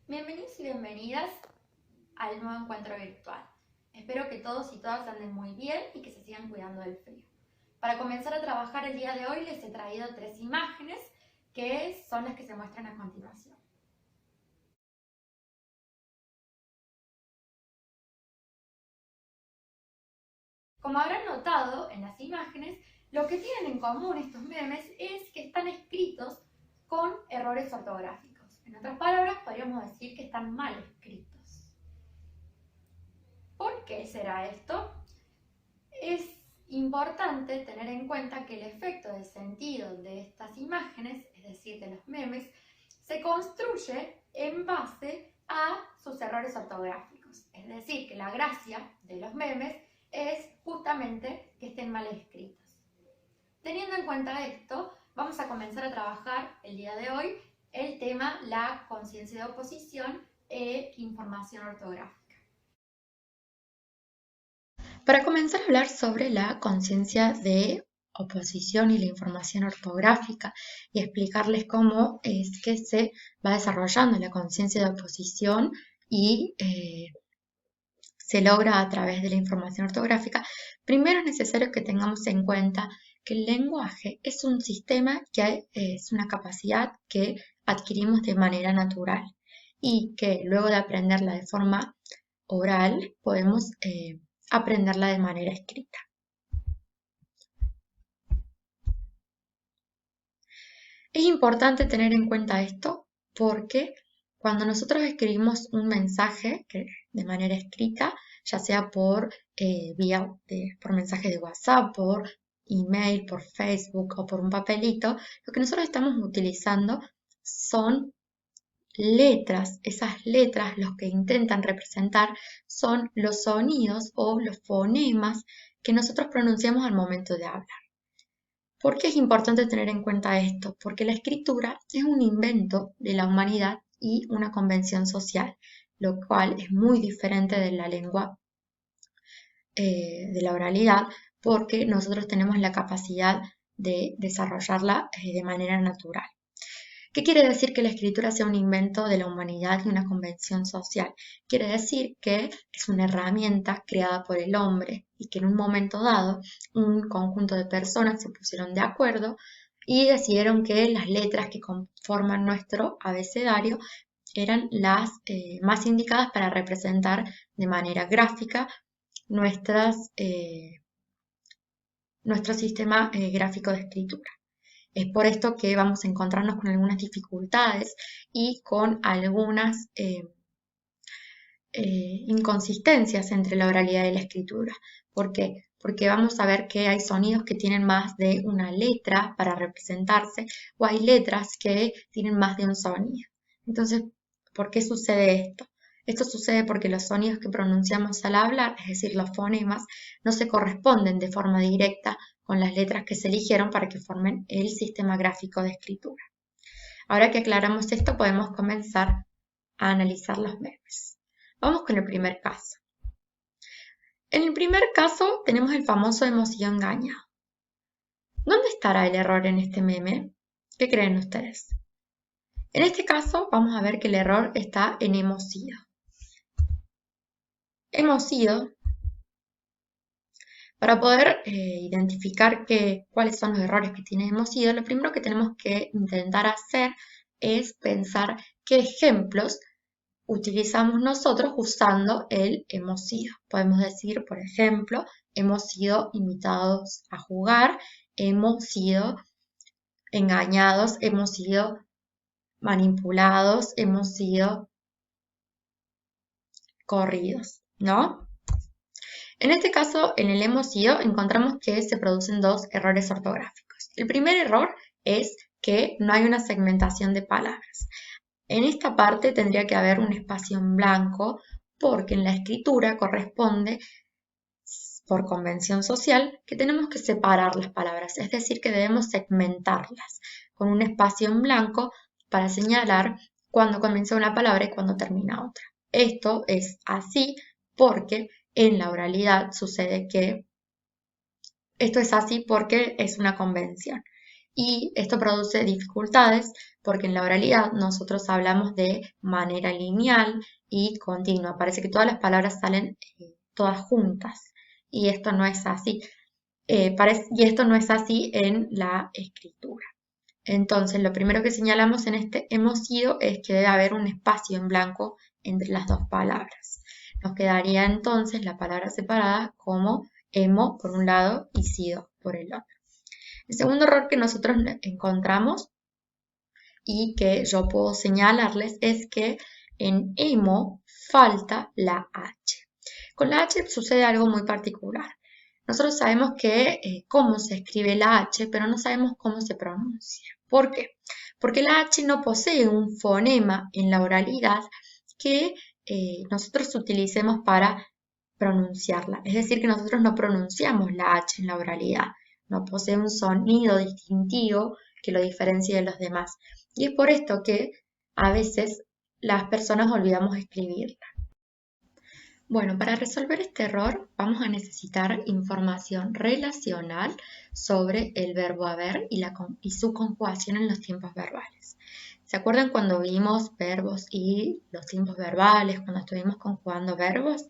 Bienvenidos y bienvenidas al nuevo encuentro virtual. Espero que todos y todas anden muy bien y que se sigan cuidando del frío. Para comenzar a trabajar el día de hoy les he traído 3 imágenes que son las que se muestran a continuación. Como habrán notado en las imágenes, lo que tienen en común estos memes es que están escritos con errores ortográficos. En otras palabras, podríamos decir que están mal escritos. ¿Por qué será esto? Es importante tener en cuenta que el efecto del sentido de estas imágenes, es decir, de los memes, se construye en base a sus errores ortográficos. Es decir, que la gracia de los memes es justamente que estén mal escritos. Teniendo en cuenta esto, vamos a comenzar a trabajar el día de hoy el tema la conciencia de oposición e información ortográfica. Para comenzar a hablar sobre la conciencia de oposición y la información ortográfica y explicarles cómo es que se va desarrollando la conciencia de oposición y se logra a través de la información ortográfica, primero es necesario que tengamos en cuenta que el lenguaje es un sistema que es una capacidad que adquirimos de manera natural y que luego de aprenderla de forma oral podemos aprenderla de manera escrita. Es importante tener en cuenta esto porque cuando nosotros escribimos un mensaje de manera escrita, ya sea por por mensaje de WhatsApp, por email, por Facebook o por un papelito, lo que nosotros estamos utilizando son letras. Esas letras, los que intentan representar, son los sonidos o los fonemas que nosotros pronunciamos al momento de hablar. ¿Por qué es importante tener en cuenta esto? Porque la escritura es un invento de la humanidad y una convención social, lo cual es muy diferente de la lengua, de la oralidad, porque nosotros tenemos la capacidad de desarrollarla de manera natural. ¿Qué quiere decir que la escritura sea un invento de la humanidad y una convención social? Quiere decir que es una herramienta creada por el hombre y que en un momento dado un conjunto de personas se pusieron de acuerdo y decidieron que las letras que conforman nuestro abecedario eran las más indicadas para representar de manera gráfica nuestro sistema gráfico de escritura. Es por esto que vamos a encontrarnos con algunas dificultades y con algunas inconsistencias entre la oralidad y la escritura. ¿Por qué? Porque vamos a ver que hay sonidos que tienen más de una letra para representarse o hay letras que tienen más de un sonido. Entonces, ¿por qué sucede esto? Esto sucede porque los sonidos que pronunciamos al hablar, es decir, los fonemas, no se corresponden de forma directa con las letras que se eligieron para que formen el sistema gráfico de escritura. Ahora que aclaramos esto, podemos comenzar a analizar los memes. Vamos con el primer caso. En el primer caso tenemos el famoso emoji engañado. ¿Dónde estará el error en este meme? ¿Qué creen ustedes? En este caso vamos a ver que el error está en emocido. Emocido, para poder identificar cuáles son los errores que tiene emocido, lo primero que tenemos que intentar hacer es pensar qué ejemplos utilizamos nosotros usando el hemos sido. Podemos decir, por ejemplo, hemos sido invitados a jugar, hemos sido engañados, hemos sido manipulados, hemos sido corridos, ¿no? En este caso, en el hemos sido, encontramos que se producen dos errores ortográficos. El primer error es que no hay una segmentación de palabras. En esta parte tendría que haber un espacio en blanco porque en la escritura corresponde, por convención social, que tenemos que separar las palabras, es decir, que debemos segmentarlas con un espacio en blanco para señalar cuándo comienza una palabra y cuándo termina otra. Esto es así porque en la oralidad sucede que esto es así porque es una convención y esto produce dificultades porque en la oralidad nosotros hablamos de manera lineal y continua. Parece que todas las palabras salen todas juntas y esto no es así. Y esto no es así en la escritura. Entonces, lo primero que señalamos en este hemos sido es que debe haber un espacio en blanco entre las dos palabras. Nos quedaría entonces la palabra separada como hemo por un lado y sido por el otro. El segundo error que nosotros encontramos y que yo puedo señalarles es que en hemo falta la H. Con la H sucede algo muy particular. Nosotros sabemos cómo se escribe la H, pero no sabemos cómo se pronuncia. ¿Por qué? Porque la H no posee un fonema en la oralidad que nosotros utilicemos para pronunciarla. Es decir, que nosotros no pronunciamos la H en la oralidad. No posee un sonido distintivo que lo diferencie de los demás. Y es por esto que a veces las personas olvidamos escribirla. Bueno, para resolver este error vamos a necesitar información relacional sobre el verbo haber y su conjugación en los tiempos verbales. ¿Se acuerdan cuando vimos verbos y los tiempos verbales, cuando estuvimos conjugando verbos?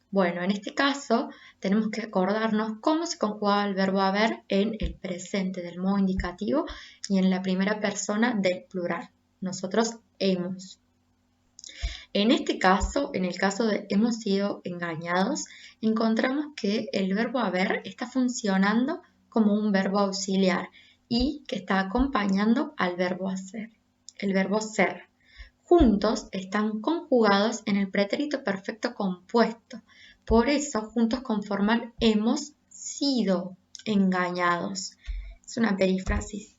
Bueno, en este caso tenemos que acordarnos cómo se conjugaba el verbo haber en el presente del modo indicativo y en la primera persona del plural. Nosotros hemos. En este caso, en el caso de hemos sido engañados, encontramos que el verbo haber está funcionando como un verbo auxiliar y que está acompañando al verbo hacer, el verbo ser. Juntos están conjugados en el pretérito perfecto compuesto. Por eso, juntos conforman hemos sido engañados. Es una perífrasis,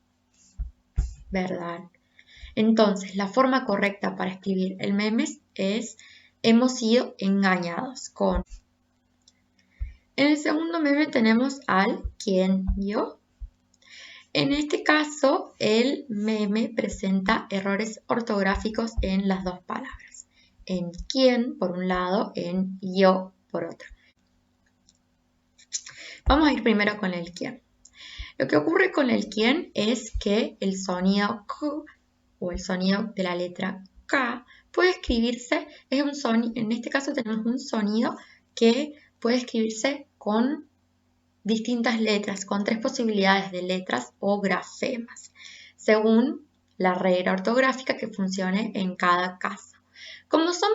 ¿verdad? Entonces, la forma correcta para escribir el memes es hemos sido engañados con. En el segundo meme tenemos al quién, yo. En este caso, el meme presenta errores ortográficos en las dos palabras. En quién, por un lado, en yo, por otro. Vamos a ir primero con el quién. Lo que ocurre con el quién es que el sonido K o el sonido de la letra K puede escribirse, en este caso tenemos un sonido que puede escribirse con distintas letras, con 3 posibilidades de letras o grafemas, según la regla ortográfica que funcione en cada caso. Como son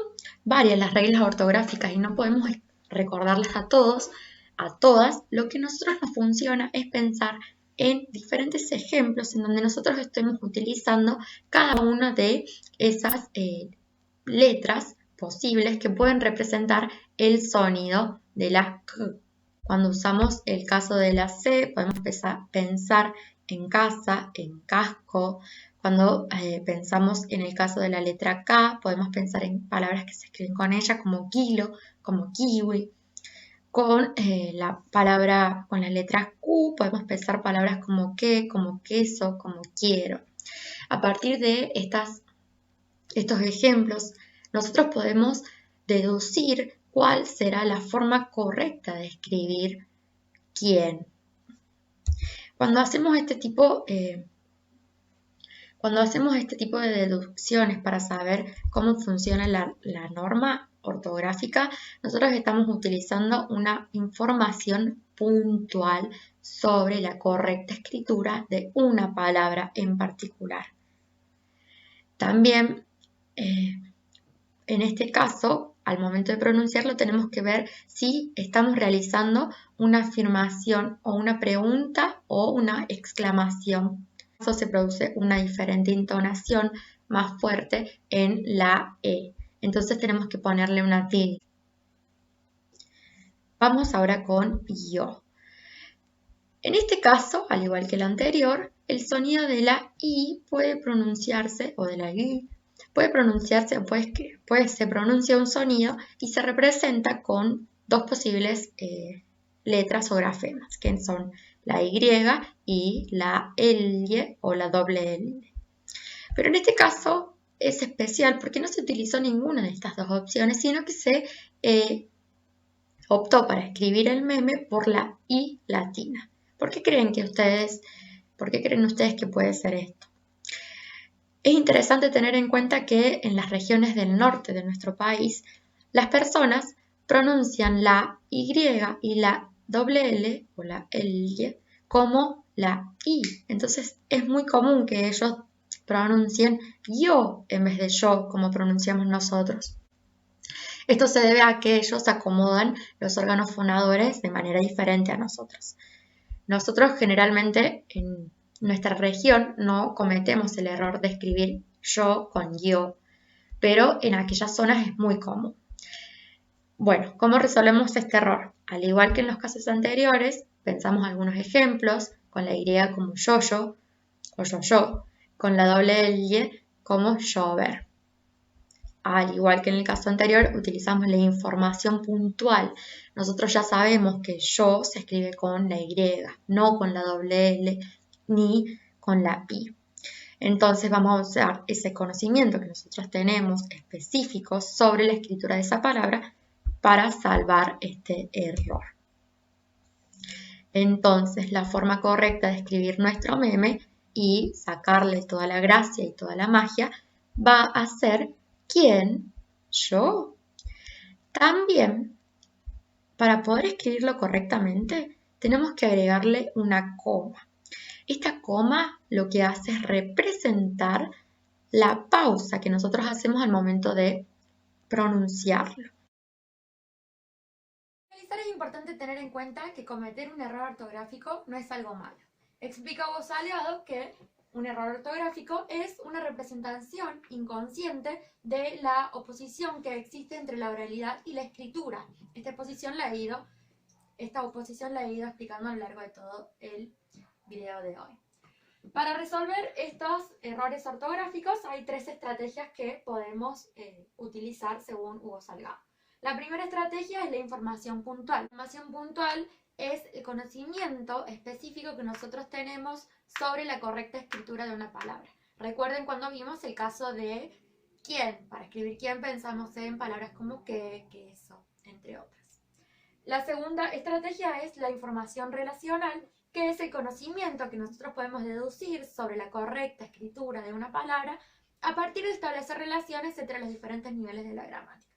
varias las reglas ortográficas y no podemos recordarlas a todos, a todas, lo que a nosotros nos funciona es pensar en diferentes ejemplos en donde nosotros estemos utilizando cada una de esas letras posibles que pueden representar el sonido de la K. Cuando usamos el caso de la C, podemos pensar en casa, en casco. Cuando pensamos en el caso de la letra K, podemos pensar en palabras que se escriben con ella como kilo, como kiwi. Con la letra Q, podemos pensar palabras como qué, como queso, como quiero. A partir de estos ejemplos, nosotros podemos deducir cuál será la forma correcta de escribir quién. Cuando hacemos este tipo de deducciones para saber cómo funciona la norma ortográfica, nosotros estamos utilizando una información puntual sobre la correcta escritura de una palabra en particular. También, en este caso, al momento de pronunciarlo, tenemos que ver si estamos realizando una afirmación o una pregunta o una exclamación. Eso se produce una diferente entonación más fuerte en la E. Entonces tenemos que ponerle una tilde. Vamos ahora con yo. En este caso, al igual que el anterior, el sonido de la I puede pronunciarse, o de la I, puede pronunciarse, se pronuncia un sonido y se representa con dos posibles letras o grafemas, que son la Y y la L o la doble L. Pero en este caso es especial porque no se utilizó ninguna de estas dos opciones, sino que se optó para escribir el meme por la I latina. ¿Por qué creen ustedes que puede ser esto? Es interesante tener en cuenta que en las regiones del norte de nuestro país, las personas pronuncian la Y y la doble L o la L como la I. Entonces es muy común que ellos pronuncien yo en vez de yo, como pronunciamos nosotros. Esto se debe a que ellos acomodan los órganos fonadores de manera diferente a nosotros. Nosotros generalmente en nuestra región no cometemos el error de escribir yo con yo, pero en aquellas zonas es muy común. Bueno, ¿cómo resolvemos este error? Al igual que en los casos anteriores, pensamos algunos ejemplos con la Y como yo o yo, con la doble L como llover. Al igual que en el caso anterior, utilizamos la información puntual. Nosotros ya sabemos que yo se escribe con la Y, no con la doble L ni con la I. Entonces vamos a usar ese conocimiento que nosotros tenemos específico sobre la escritura de esa palabra para salvar este error. Entonces, la forma correcta de escribir nuestro meme y sacarle toda la gracia y toda la magia va a ser ¿quién? Yo. También, para poder escribirlo correctamente, tenemos que agregarle una coma. Esta coma lo que hace es representar la pausa que nosotros hacemos al momento de pronunciarlo. Es importante tener en cuenta que cometer un error ortográfico no es algo malo. Explica Hugo Salgado que un error ortográfico es una representación inconsciente de la oposición que existe entre la oralidad y la escritura. Esta oposición la he ido explicando a lo largo de todo el video de hoy. Para resolver estos errores ortográficos hay 3 estrategias que podemos utilizar según Hugo Salgado. La primera estrategia es la información puntual. La información puntual es el conocimiento específico que nosotros tenemos sobre la correcta escritura de una palabra. Recuerden cuando vimos el caso de quién. Para escribir quién pensamos en palabras como que, queso, entre otras. La segunda estrategia es la información relacional, que es el conocimiento que nosotros podemos deducir sobre la correcta escritura de una palabra a partir de establecer relaciones entre los diferentes niveles de la gramática.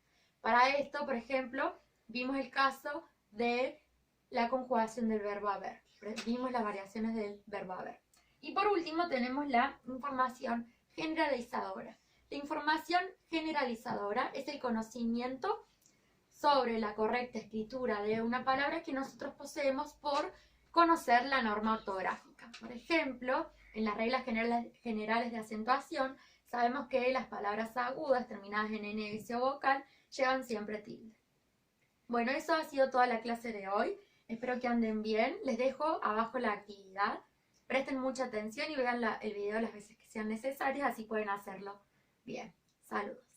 Para esto, por ejemplo, vimos el caso de la conjugación del verbo haber. Vimos las variaciones del verbo haber. Y por último tenemos la información generalizadora. La información generalizadora es el conocimiento sobre la correcta escritura de una palabra que nosotros poseemos por conocer la norma ortográfica. Por ejemplo, en las reglas generales de acentuación, sabemos que las palabras agudas terminadas en N, S o vocal llevan siempre tilde. Bueno, eso ha sido toda la clase de hoy. Espero que anden bien. Les dejo abajo la actividad. Presten mucha atención y vean el video las veces que sean necesarias, así pueden hacerlo bien. Saludos.